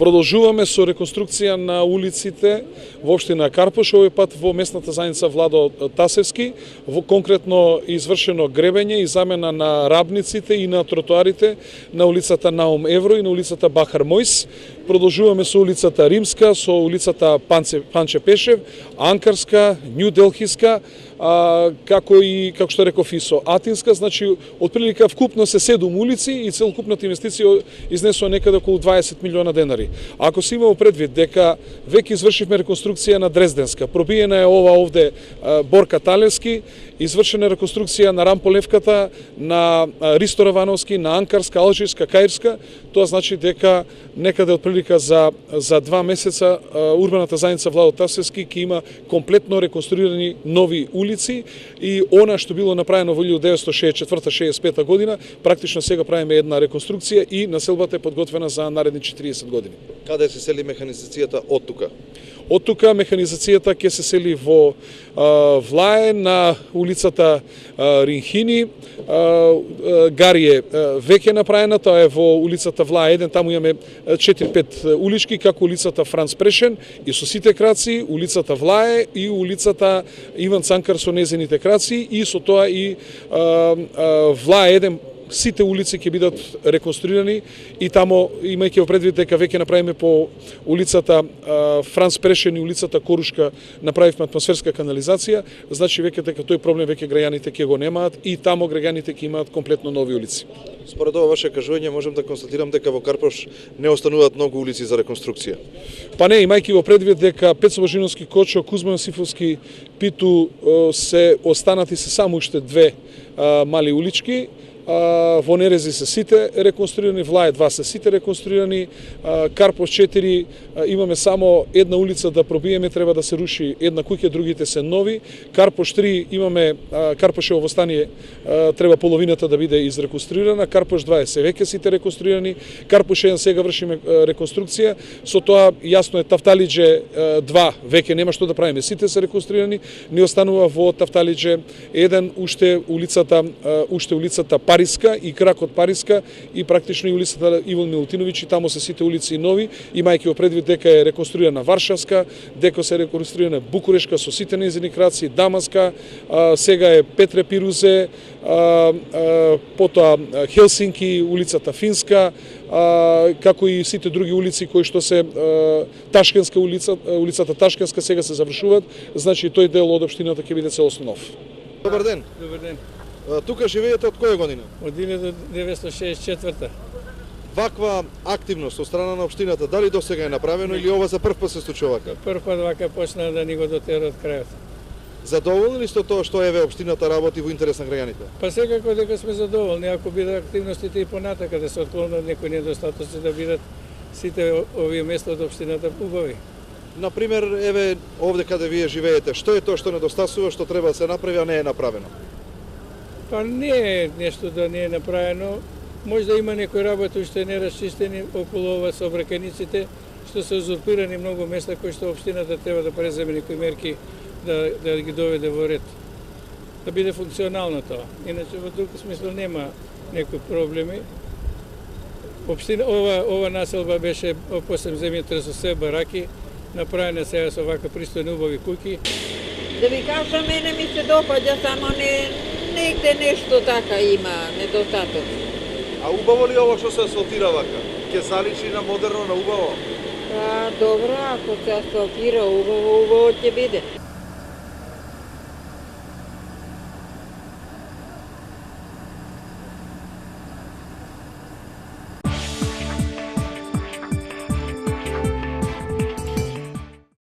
Продолжуваме со реконструкција на улиците во општина Карпош, овој пат во местната заедница Владо Тасевски, конкретно извршено гребење и замена на рабниците и на тротоарите на улицата Наум Евро и на улицата Бахар Мојс. Продолжуваме со улицата Римска, со улицата Панче Пешев, Анкарска, Њу Делхиска, како што реков и со Атинска, значи отприлика вкупно се 7 улици и целокупната инвестиција изнесува некаде околу 20 милиона денари. Ако се имамо предвид дека веќе извршивме реконструкција на Дрезденска, пробиена е ова овде Борка Талевски, извршена реконструкција на Рамполевката, на Ристо Равановски, на Анкарска, Алжирска, Каирска, тоа значи дека некаде отприлика за 2 месеца урбаната заедница Владо Тасевски ќе има комплетно реконструирани нови улици и она што било направено во 1964-65 година, практично сега правиме една реконструкција и населбата е подготвена за наредни 40 години. Каде се сели механизацијата од тука? Од тука механизацијата ќе се сели во Влае на улицата Ринхини, Гарие веќе направена, тоа е во улицата Влае 1, таму имаме 4-5 улички, како улицата Франц Прешен и со сите краци, улицата Влае и улицата Иван Цанкар со незините краци и со тоа и Влае 1, сите улици ќе бидат реконструирани и тамо, имајќи во предвид дека веќе направиме по улицата Франц Прешен и улицата Корушка, направивме атмосферска канализација, значи веќе дека тој проблем веќе граѓаните ќе го немаат и тамо граѓаните ќе имаат комплетно нови улици. Според ова ваше кажување можам да констатирам дека во Карпош не остануваат многу улици за реконструкција. Па не, имајќи во предвид дека Пецо Божиновски, Кочо, Кузман Сифовски, Питу се останати се само уште 2 мали улички. Во Нерези се сите реконструирани, Влае 2 се сите реконструирани, Карпош 4 имаме само една улица да пробиеме, треба да се руши една куќа, другите се нови. Карпош 3 имаме Карпошево востание, треба половината да биде изреконструирана, Карпош 2 се веќе сите реконструирани, Карпош 1 сега вршиме реконструкција, со тоа јасно е Тафталиџе 2 веќе нема што да правиме, сите се реконструирани, не останува во Тафталиџе 1 уште улицата Париска и кракот Париска и практично и улицата Иван Милутиновиќ и тамо се сите улици нови, имајќи во предвид дека е реконструирана Варшавска, дека се реконструирана Букурешка со сите незини краци, Дамаска, сега е Петре Пирузе, потоа Хелсинки, улицата Финска, како и сите други улици кои што се Ташкенска улицата Ташкенска сега се завршуваат, значи тој дел од општината ќе биде целосно нов. Добар ден. Добар ден. Тука живеете од која година? Од 1964. Ваква активност од страна на општината, дали до сега е направено или ова за прв пат се случува вака? Прв пат вака почна да ни го дотерат крајот. Задоволни ли сте тоа што еве општината работи во интерес на граѓаните? Па секако дека сме задоволни, ако бидат активностите и понатака да се отклонат некои недостатоци, да бидат сите овие места од општината убави. Например, еве овде каде вие живеете, што е тоа што недостасува, што треба да се направи, а не е направено? Па не е нешто да не е направено, може да има некои работи уште не расчистени околу ова сообраќајниците, што се узурпирани многу места кои што општината треба да преземе некои мерки да ги доведе во ред. Да биде функционално тоа. Иначе во друг смисла нема некои проблеми. Ова населба беше посеб земјата со се бараки, направена сега со вака пристојни убави куќи. Да ви кажам, мене ми се допаѓа, само негде нешто така има недостаток. А убаво ли ова што се асфалтира вака? Ке заличи на модерно, на убаво? Па добро, ако се асфалтира убаво ќе биде.